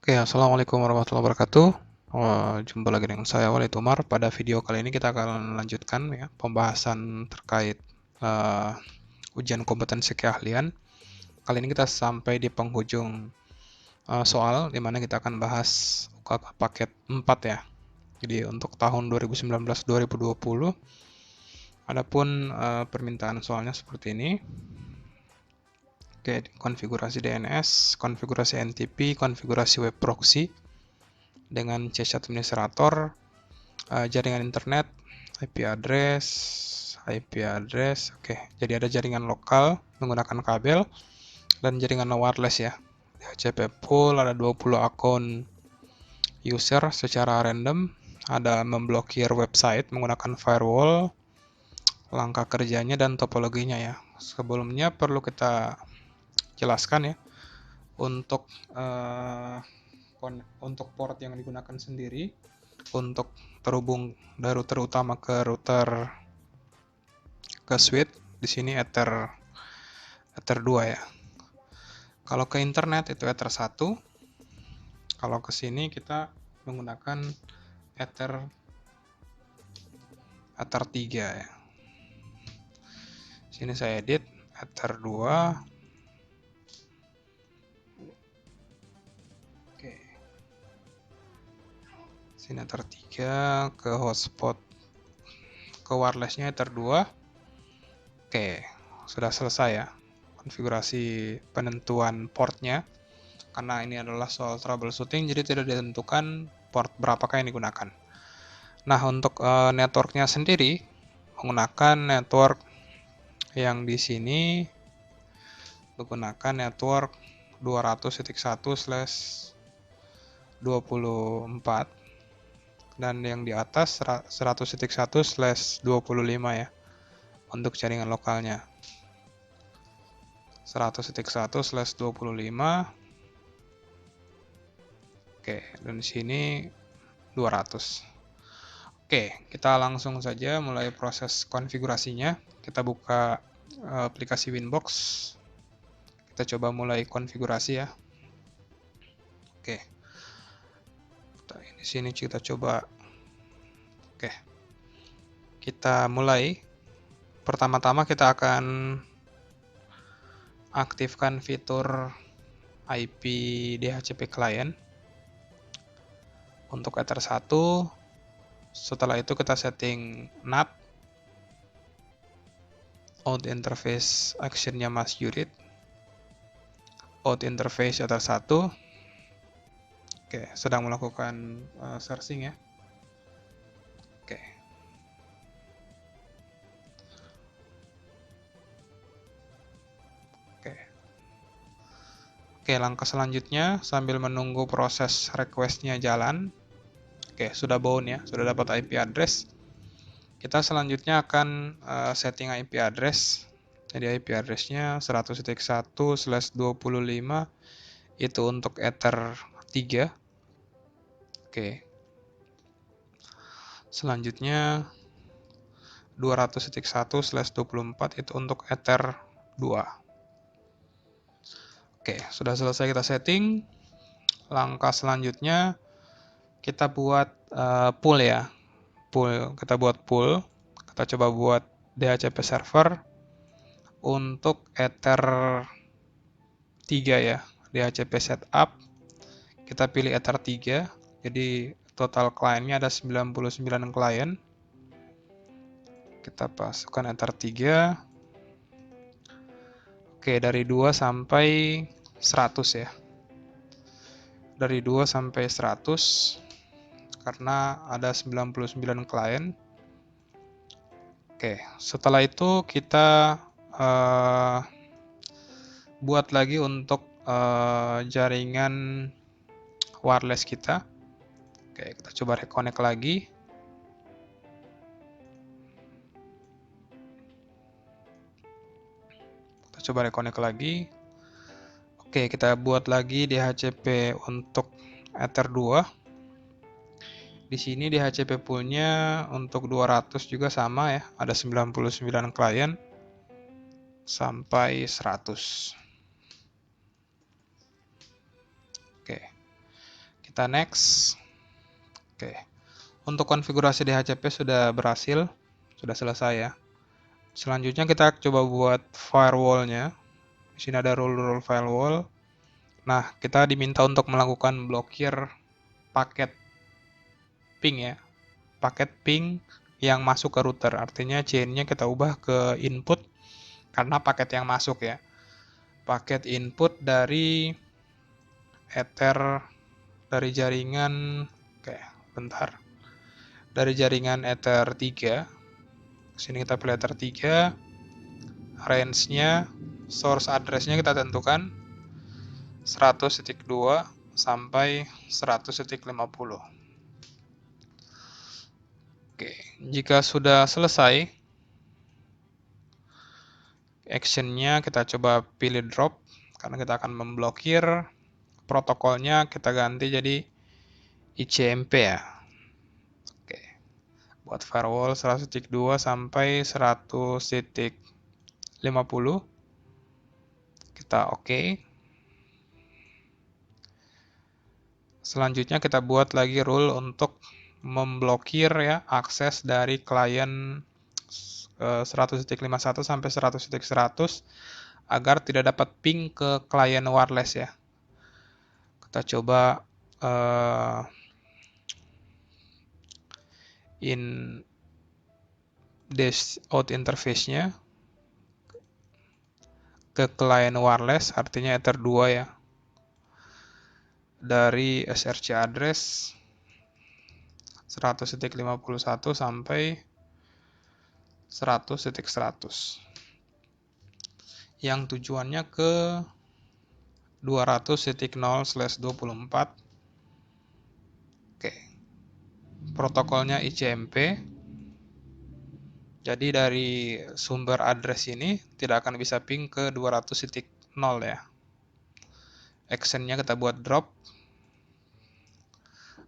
Oke, assalamualaikum warahmatullahi wabarakatuh. Jumpa lagi dengan saya Walid Umar. Pada video kali ini kita akan melanjutkan ya pembahasan terkait uh, ujian kompetensi keahlian. Kali ini kita sampai di penghujung soal di mana kita akan bahas UKK paket 4 ya. Jadi untuk tahun 2019-2020. Adapun permintaan soalnya seperti ini. Oke, konfigurasi DNS, konfigurasi NTP, konfigurasi web proxy dengan C# administrator, jaringan internet, IP address, oke. Jadi ada jaringan lokal menggunakan kabel dan jaringan wireless ya. DHCP pool ada 20 akun user secara random, ada memblokir website menggunakan firewall, langkah kerjanya dan topologinya ya. Sebelumnya perlu kita jelaskan ya untuk port yang digunakan sendiri untuk terhubung dari router utama ke router ke switch. Di sini Ether 2 ya. Kalau ke internet itu Ether 1. Kalau ke sini kita menggunakan Ether 3 ya. Sini saya edit Ether 2. Oke. Sini Ether 3 ke hotspot ke wirelessnya Ether 2. Oke, sudah selesai ya konfigurasi penentuan portnya. Karena ini adalah soal troubleshooting, jadi tidak ditentukan port berapakah yang digunakan. Nah, untuk networknya sendiri menggunakan network yang di sini menggunakan network 200.1/24 dan yang di atas 100.1/25 ya untuk jaringan lokalnya. 100.1/25. Oke, dan di sini 200. Oke, kita langsung saja mulai proses konfigurasinya. Kita buka aplikasi Winbox. Kita coba mulai konfigurasi ya. Oke. Di sini kita coba. Oke. Kita mulai. Pertama-tama kita akan aktifkan fitur IP DHCP client untuk Ether 1. Setelah itu kita setting NAT, out interface actionnya must unit, out interface Ether 1. Oke, sedang melakukan searching ya. Oke. Oke, langkah selanjutnya sambil menunggu proses request-nya jalan. Oke, sudah bound ya, sudah dapat IP address. Kita selanjutnya akan setting IP address. Jadi IP address-nya 100.1/25 itu untuk Ether 3. Oke. Selanjutnya 200.1/24 itu untuk Ether 2. Oke, sudah selesai kita setting. Langkah selanjutnya kita buat pool ya. Kita buat pool. Kita coba buat DHCP server untuk Ether 3 ya. DHCP setup. Kita pilih Ether 3. Jadi total kliennya ada 99 klien. Kita masukkan Ether 3. Oke, dari 2 sampai 100 ya. Dari 2 sampai 100 karena ada 99 klien. Oke, setelah itu kita buat lagi untuk jaringan wireless kita. Oke, kita coba reconnect lagi. Kita coba reconnect lagi. Oke, kita buat lagi DHCP untuk Ether 2. Di sini DHCP poolnya untuk 200 juga sama ya, ada 99 klien sampai 100. Oke. Kita next. Oke. Untuk konfigurasi DHCP sudah berhasil, sudah selesai ya. Selanjutnya kita coba buat firewall-nya. Di sini ada rule firewall. Nah, kita diminta untuk melakukan blokir paket ping ya. Paket ping yang masuk ke router. Artinya chain-nya kita ubah ke input karena paket yang masuk ya. Paket input dari ether dari jaringan, oke, bentar. Dari jaringan ether 3. Sini kita pilih ether 3. Range-nya, source address-nya kita tentukan 100.2 sampai 100.50. Oke, jika sudah selesai, action-nya kita coba pilih drop, karena kita akan memblokir. Protokolnya kita ganti jadi ICMP ya. Oke, buat firewall 100.2 sampai 100.50. Kita oke. Selanjutnya kita buat lagi rule untuk memblokir ya akses dari klien 100.51 sampai 100.100 agar tidak dapat ping ke klien wireless ya. Kita coba in this out interface-nya ke klien wireless, artinya ether 2 ya. Dari SRC address 100.51 sampai 100.100 yang tujuannya ke 200.0/24. Oke. Protokolnya ICMP. Jadi dari sumber address ini tidak akan bisa ping ke 200.0 ya. Actionnya kita buat drop.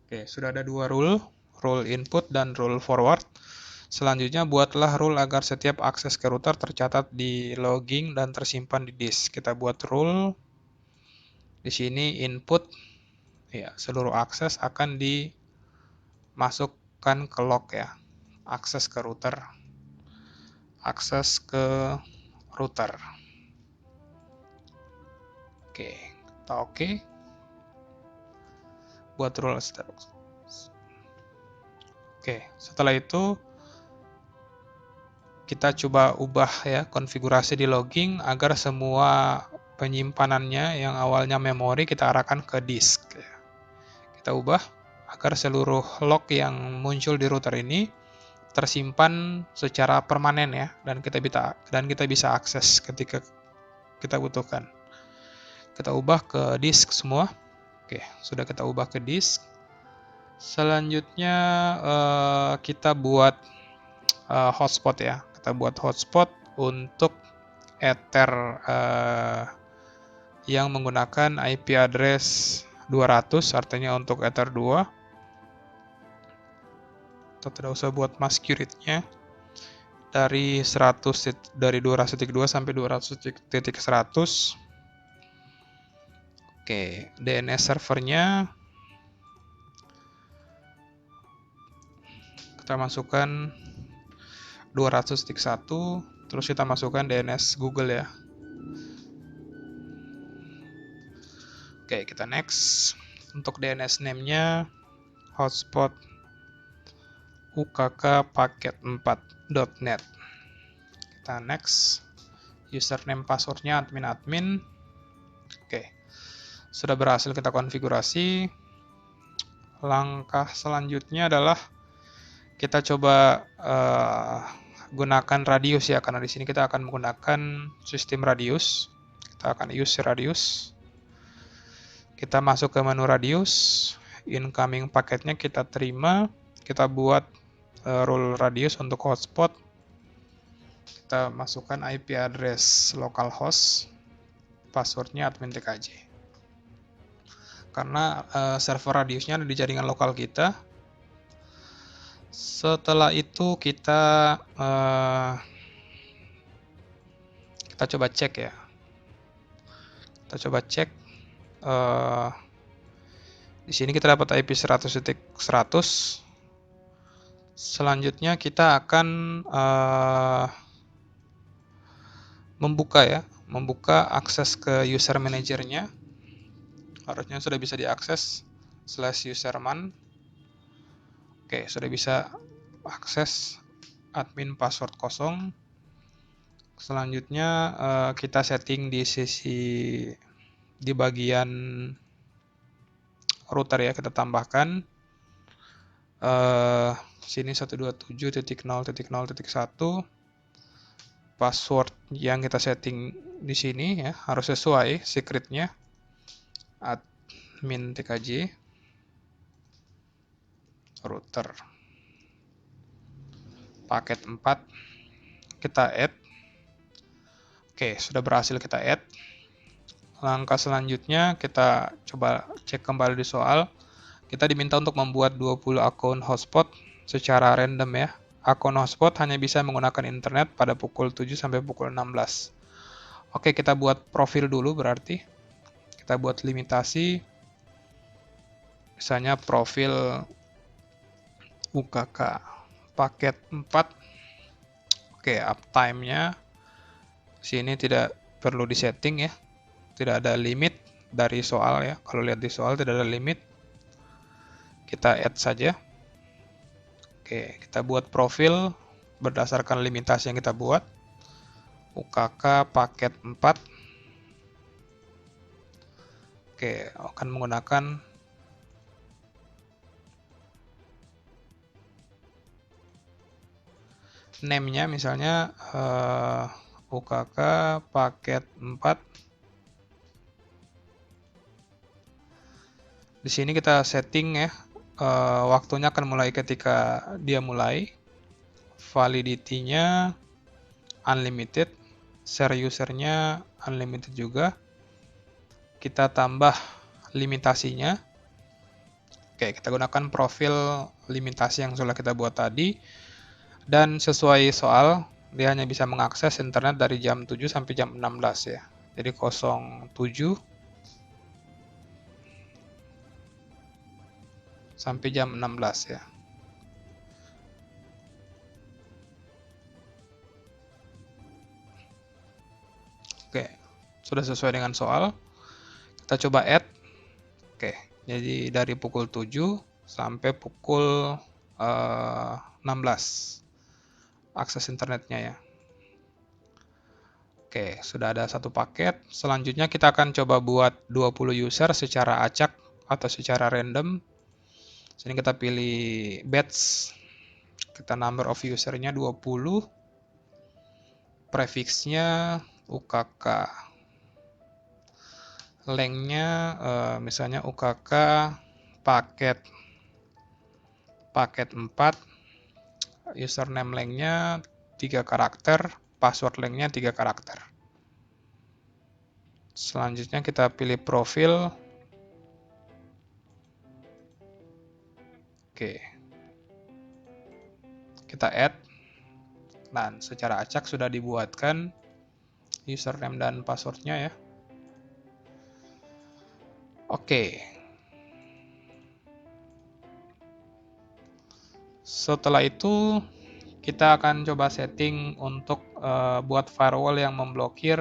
Oke, sudah ada dua rule input dan rule forward. Selanjutnya buatlah rule agar setiap akses ke router tercatat di logging dan tersimpan di disk. Kita buat rule di sini input ya, seluruh akses akan dimasukkan ke log ya. Akses ke router. Akses ke router. Oke, kita oke. Buat rule step. Oke, setelah itu kita coba ubah ya konfigurasi di logging agar semua penyimpanannya yang awalnya memori kita arahkan ke disk. Kita ubah agar seluruh log yang muncul di router ini tersimpan secara permanen ya, dan kita bisa akses ketika kita butuhkan. Kita ubah ke disk semua. Oke, sudah kita ubah ke disk. Selanjutnya kita buat hotspot ya. Kita buat hotspot untuk ether yang menggunakan IP address 200, artinya untuk ether 2. Kita tidak usah buat mask QRIT-nya. Dari 200.2 sampai 200.100. Oke, DNS servernya kita masukkan 200.1, terus kita masukkan DNS Google ya. Oke, kita next. Untuk DNS name-nya hotspot ukk-paket4.net. Kita next. Username passwordnya admin. Oke, sudah berhasil kita konfigurasi. Langkah selanjutnya adalah kita coba gunakan radius ya, karena di sini kita akan menggunakan sistem radius. Kita akan use radius. Kita masuk ke menu radius, incoming paketnya kita terima, kita buat rule radius untuk hotspot. Kita masukkan IP address localhost, passwordnya admin tkj. Karena server radiusnya ada di jaringan lokal kita. Setelah itu kita coba cek ya. Kita coba cek Di sini kita dapat IP 100.100. Selanjutnya kita akan membuka akses ke user manajernya. Harusnya sudah bisa diakses /userman. Oke, sudah bisa akses admin password kosong. Selanjutnya kita setting di bagian router ya, kita tambahkan sini 127.0.0.1. Password yang kita setting di sini ya harus sesuai secretnya admin tkj router paket 4 kita add. Oke, sudah berhasil kita add. Langkah selanjutnya kita coba cek kembali di soal. Kita diminta untuk membuat 20 akun hotspot secara random ya. Akun hotspot hanya bisa menggunakan internet pada pukul 7 sampai pukul 16. Oke, kita buat profil dulu berarti. Kita buat limitasi. Misalnya profil UKK paket 4. Oke, uptime-nya sini tidak perlu disetting ya. Tidak ada limit dari soal ya. Kalau lihat di soal tidak ada limit. Kita add saja. Oke, kita buat profil berdasarkan limitasi yang kita buat. UKK paket 4. Oke, akan menggunakan name-nya misalnya UKK paket 4. Di sini kita setting ya, waktunya akan mulai ketika dia mulai. Validity-nya unlimited, share user-nya unlimited juga. Kita tambah limitasinya. Oke, kita gunakan profil limitasi yang sudah kita buat tadi. Dan sesuai soal, dia hanya bisa mengakses internet dari jam 7 sampai jam 16 ya. Jadi 07 sampai jam 16 ya. Oke, sudah sesuai dengan soal. Kita coba add. Oke, jadi dari pukul 7 sampai pukul 16 akses internetnya ya. Oke, sudah ada satu paket. Selanjutnya kita akan coba buat 20 user secara acak atau secara random. Sini kita pilih batch. Kita number of usernya 20. Prefixnya UKK. Lengthnya misalnya UKK paket 4. Username lengthnya 3 karakter. Password lengthnya 3 karakter. Selanjutnya kita pilih profil. Oke. Kita add. Dan secara acak sudah dibuatkan username dan passwordnya ya. Oke. Setelah itu kita akan coba setting untuk buat firewall yang memblokir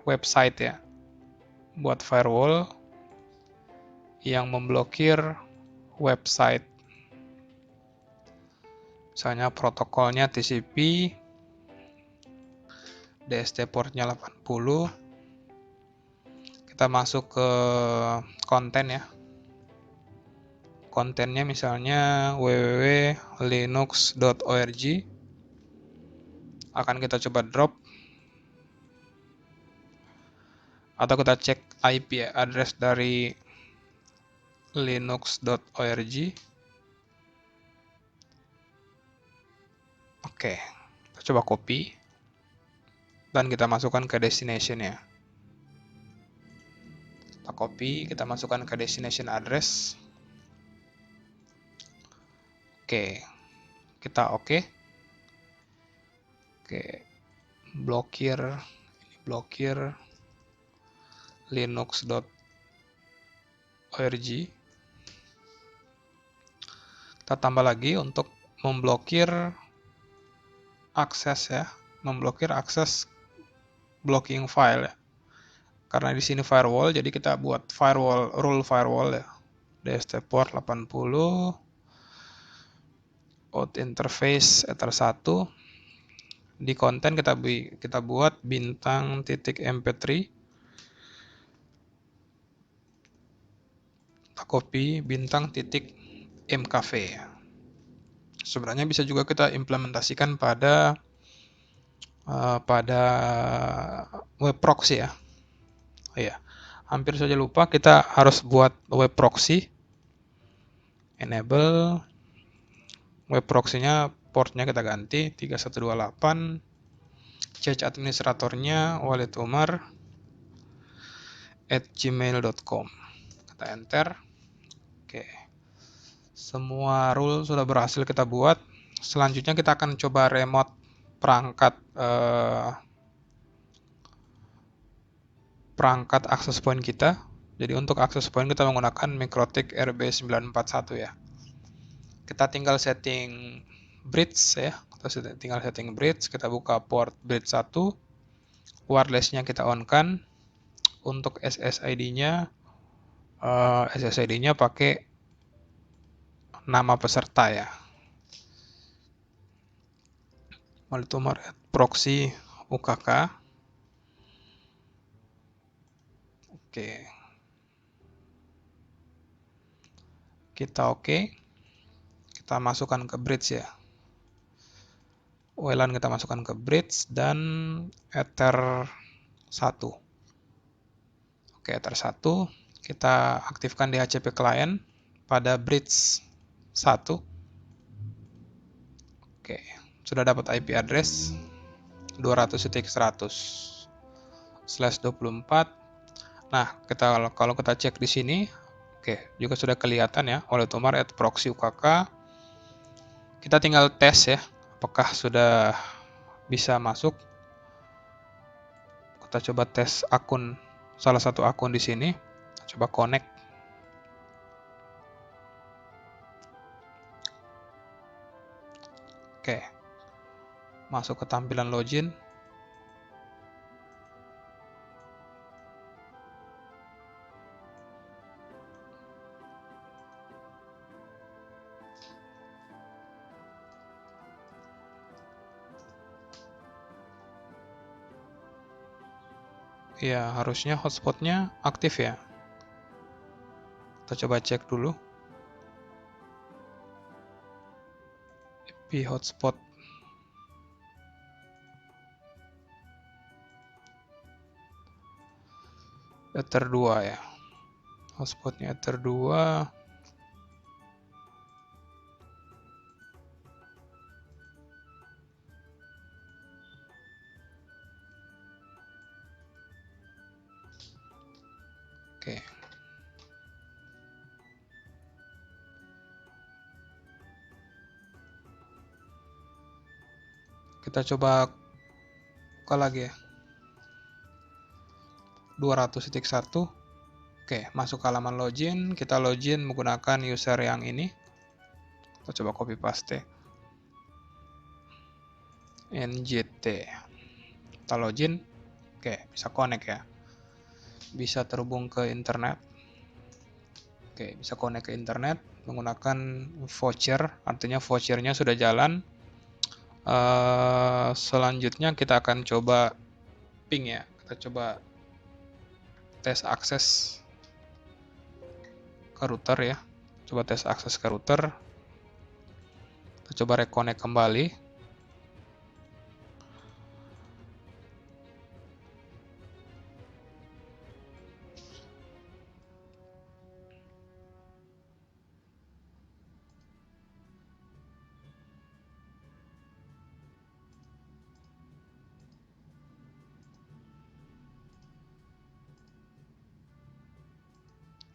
website ya. Buat firewall yang memblokir website. Misalnya protokolnya TCP, DST portnya 80. Kita masuk ke konten ya. Kontennya misalnya www.linux.org. Akan kita coba drop. Atau kita cek IP address dari linux.org. Oke, kita coba copy. Dan kita masukkan ke destination-nya. Kita copy, kita masukkan ke destination address. Oke, kita oke. Oke, blokir linux. org. Kita tambah lagi untuk memblokir akses ya, memblokir akses blocking file ya. Karena di sini firewall, jadi kita buat firewall, rule firewall ya. DST port 80, out interface ether 1. Di konten kita buat bintang titik mp3. Kita copy bintang titik mkv ya. Sebenarnya bisa juga kita implementasikan pada web proxy ya. Iya, hampir saja lupa, kita harus buat web proxy. Enable web proxy-nya, portnya kita ganti 3128. Cache administratornya waletumar@gmail.com. Kita enter. Oke. Semua rule sudah berhasil kita buat. Selanjutnya kita akan coba remote perangkat access point kita. Jadi untuk access point kita menggunakan MikroTik RB941 ya. Kita tinggal setting bridge ya. Kita tinggal setting bridge, kita buka port bridge 1. Wireless-nya kita on-kan. Untuk SSID-nya pakai nama peserta ya. Waletumar proxy UKK. Oke. Kita oke. Kita masukkan ke bridge ya. WLAN kita masukkan ke bridge dan ether 1. Oke, ether 1 kita aktifkan DHCP client pada bridge 1. Oke, sudah dapat IP address 200.100/24. Nah, kalau kita cek di sini, oke, juga sudah kelihatan ya, waletumar@proxy UKK. Kita tinggal tes ya, apakah sudah bisa masuk. Kita coba tes akun, salah satu akun di sini. Coba connect. Oke, masuk ke tampilan login. Ya, harusnya hotspotnya aktif ya. Kita coba cek dulu. IP hotspot. Ether 2 ya. Hotspotnya ether 2. Oke. Kita coba buka lagi ya. 200.1. Oke, masuk ke halaman login. Kita login menggunakan user yang ini. Kita coba copy paste. NJT. Kita login. Oke, bisa connect ya. Bisa terhubung ke internet. Oke, bisa connect ke internet menggunakan voucher. Artinya vouchernya sudah jalan. Selanjutnya kita akan coba ping ya. Kita coba tes akses ke router ya. Coba tes akses ke router. Kita coba reconnect kembali.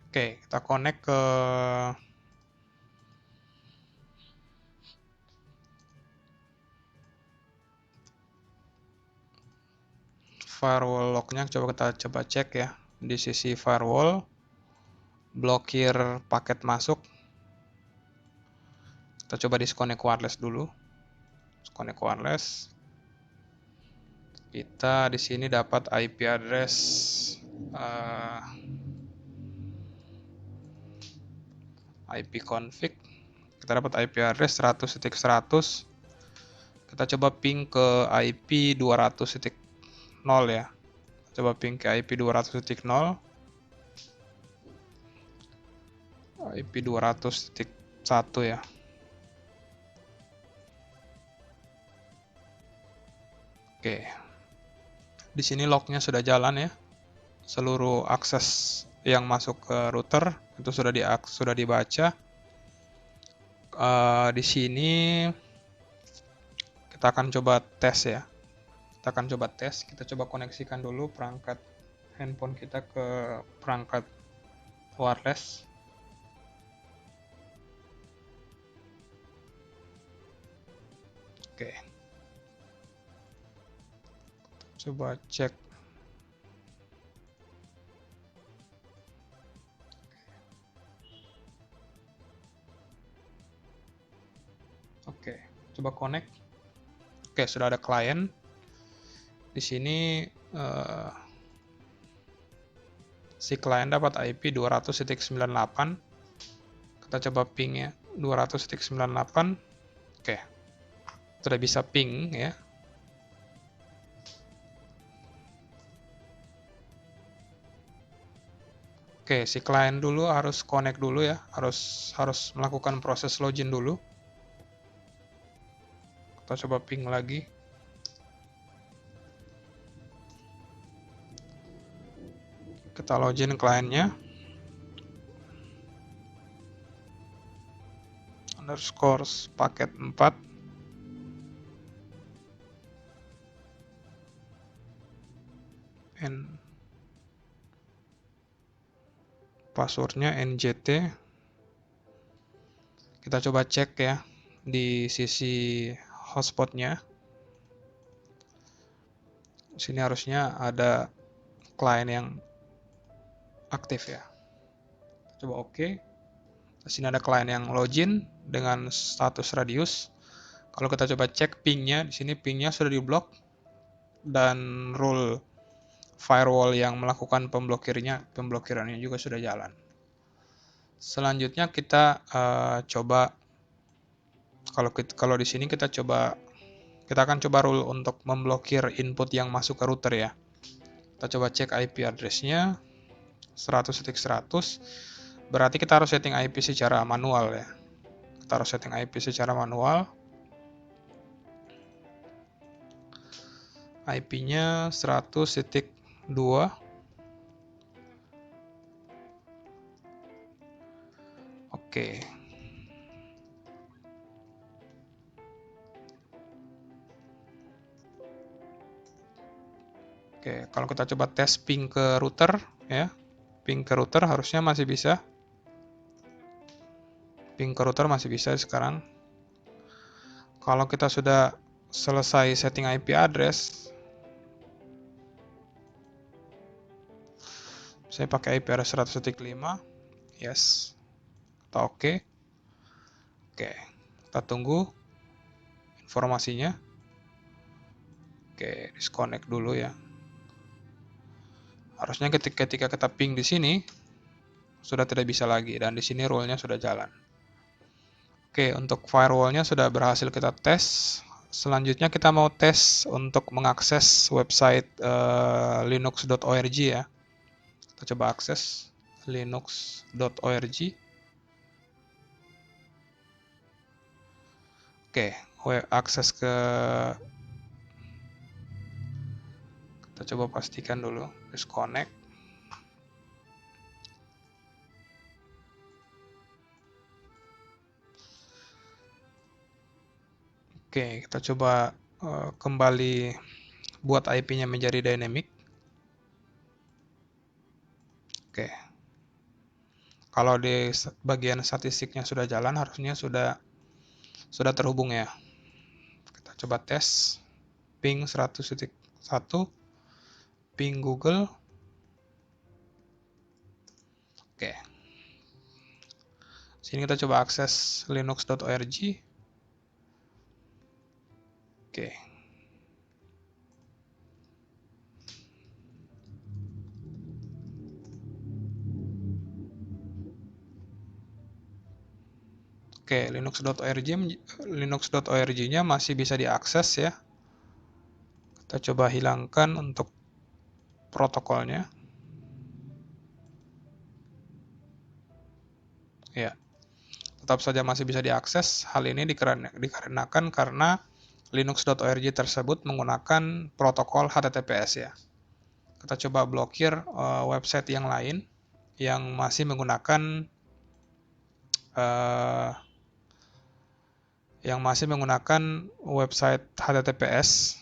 Oke, kita connect ke firewall lognya. Coba kita cek ya di sisi firewall. blokir paket masuk. Kita coba disconnect wireless dulu. Disconnect wireless. Kita di sini dapat IP address IP config. Kita dapat IP address 100.100. Kita coba ping ke IP 200.0 ya. Coba ping ke IP 200.0. IP 200.1 ya. Oke. Di sini lognya sudah jalan ya. Seluruh akses yang masuk ke router itu sudah dibaca. Di sini kita akan coba tes ya. Kita coba koneksikan dulu perangkat handphone kita ke perangkat wireless. Oke. Coba cek. Oke, coba connect. Oke, sudah ada klien. Di sini si klien dapat IP 200.98. Kita coba ping ya, 200.98. Oke. Sudah bisa ping ya. Oke, si klien dulu harus connect dulu ya, harus melakukan proses login dulu. Kita coba ping lagi. Kita login kliennya. Underscore paket 4. Passwordnya NJT. Kita coba cek ya di sisi hotspotnya. Di sini harusnya ada klien yang aktif ya. Coba oke. Di sini ada klien yang login dengan status radius. Kalau kita coba cek pingnya, di sini pingnya sudah diblok dan rule firewall yang melakukan pemblokirannya juga sudah jalan. Selanjutnya kita coba kalau di sini kita akan coba rule untuk memblokir input yang masuk ke router ya. Kita coba cek IP address-nya 100.100. Berarti kita harus setting IP secara manual ya. Kita harus setting IP secara manual. IP-nya 100.2. Oke. Oke, kalau kita coba tes ping ke router ya. Ping ke router harusnya masih bisa. Ping ke router masih bisa sekarang. Kalau kita sudah selesai setting IP address, saya pakai IP address 100.5. Yes. Kita oke. Oke, kita tunggu informasinya. Oke, disconnect dulu ya. Harusnya ketika kita ping di sini sudah tidak bisa lagi dan di sini rule-nya sudah jalan. Oke, untuk firewall-nya sudah berhasil kita tes. Selanjutnya kita mau tes untuk mengakses website linux.org ya. Kita coba akses linux.org. Oke, akses ke, kita coba pastikan dulu disconnect. Oke, kita coba kembali buat IP-nya menjadi dynamic. Oke. Kalau di bagian statistiknya sudah jalan, harusnya sudah terhubung ya. Kita coba tes ping 100.1, ping Google. Oke. Sini kita coba akses linux.org. Oke. Oke, linux.org-nya masih bisa diakses ya. Kita coba hilangkan untuk protokolnya. Ya, tetap saja masih bisa diakses. Hal ini dikarenakan karena linux.org tersebut menggunakan protokol HTTPS ya. Kita coba blokir website yang lain yang masih menggunakan website HTTPS,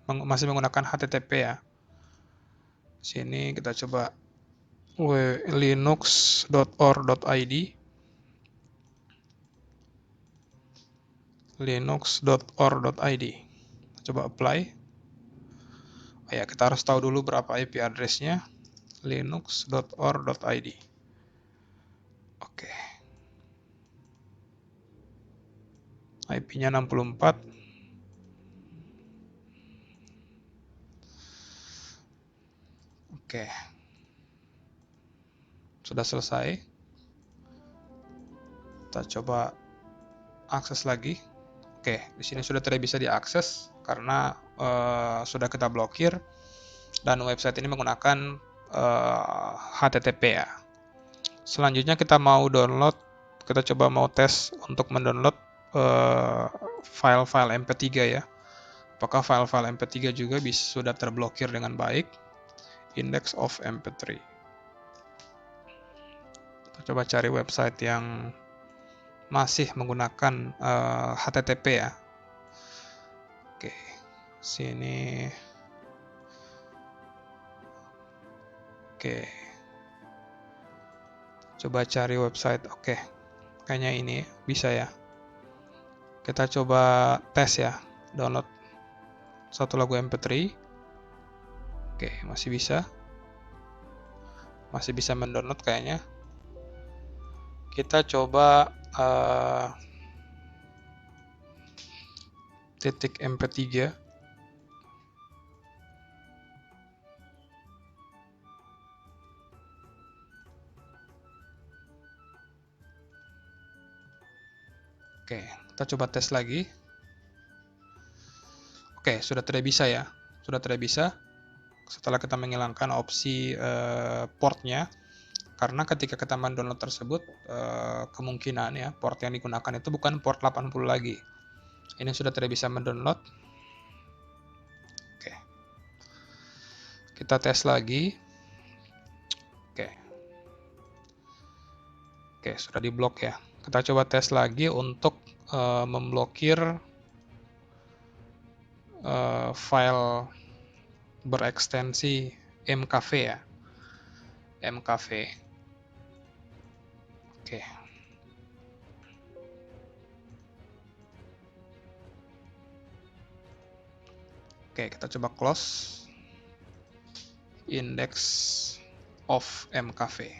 masih menggunakan HTTP ya. Sini kita coba linux.or.id, linux.or.id. Coba apply. Oh ya, kita harus tahu dulu berapa IP address-nya. linux.or.id. Oke. IP-nya 64. Oke. Sudah selesai. Kita coba akses lagi. Oke, di sini sudah tidak bisa diakses karena sudah kita blokir dan website ini menggunakan HTTP ya. Selanjutnya kita mau download, kita coba mau tes untuk mendownload file-file MP3 ya. Apakah file-file MP3 juga sudah terblokir dengan baik? Index of MP3. Kita coba cari website yang masih menggunakan HTTP ya. Oke, sini. Oke. Coba cari website. Oke. Kayaknya ini bisa ya. Kita coba tes ya. Download satu lagu MP3. Oke, masih bisa. Masih bisa mendownload kayaknya. Kita coba titik MP3. Oke, kita coba tes lagi. Oke, sudah tidak bisa ya. Sudah tidak bisa. Setelah kita menghilangkan opsi portnya, karena ketika kita mendownload tersebut, kemungkinan ya port yang digunakan itu bukan port 80 lagi. Ini sudah tidak bisa mendownload. Oke. Kita tes lagi. Oke. Oke, sudah diblok ya. Kita coba tes lagi untuk memblokir file berekstensi mkv ya. mkv. Oke. Oke, kita coba close index of mkv.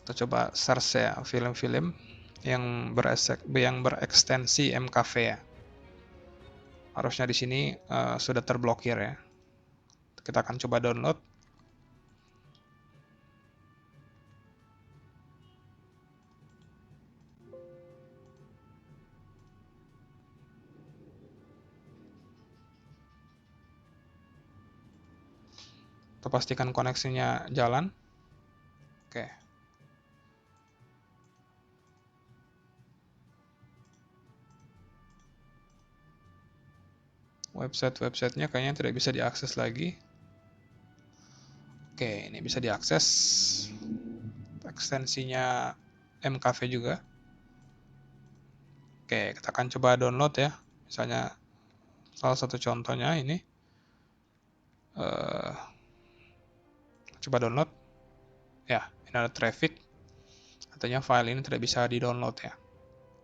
Kita coba search ya film-film yang berekstensi mkv ya. Harusnya di sini sudah terblokir ya. Kita akan coba download. Kita pastikan koneksinya jalan. Oke. Website-websitenya kayaknya tidak bisa diakses lagi. Oke, ini bisa diakses. Ekstensinya mkv juga. Oke, kita akan coba download ya. Misalnya salah satu contohnya ini. Coba download. Ya, ini ada traffic. Artinya file ini tidak bisa di-download ya.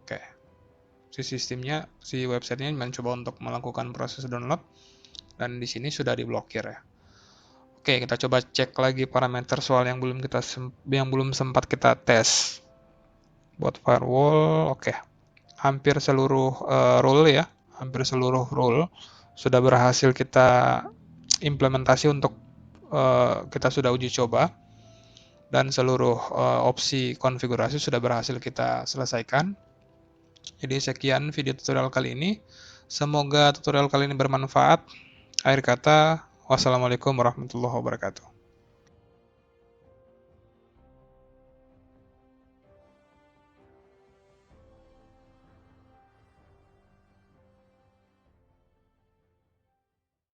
Oke. Si websitenya mencoba untuk melakukan proses download dan di sini sudah diblokir ya. Oke, kita coba cek lagi parameter soal yang belum sempat kita tes. Buat firewall, oke. Hampir seluruh rule ya, hampir seluruh rule sudah berhasil kita implementasi untuk kita sudah uji coba, dan seluruh opsi konfigurasi sudah berhasil kita selesaikan. Jadi sekian video tutorial kali ini. Semoga tutorial kali ini bermanfaat. Akhir kata, wassalamualaikum warahmatullahi wabarakatuh.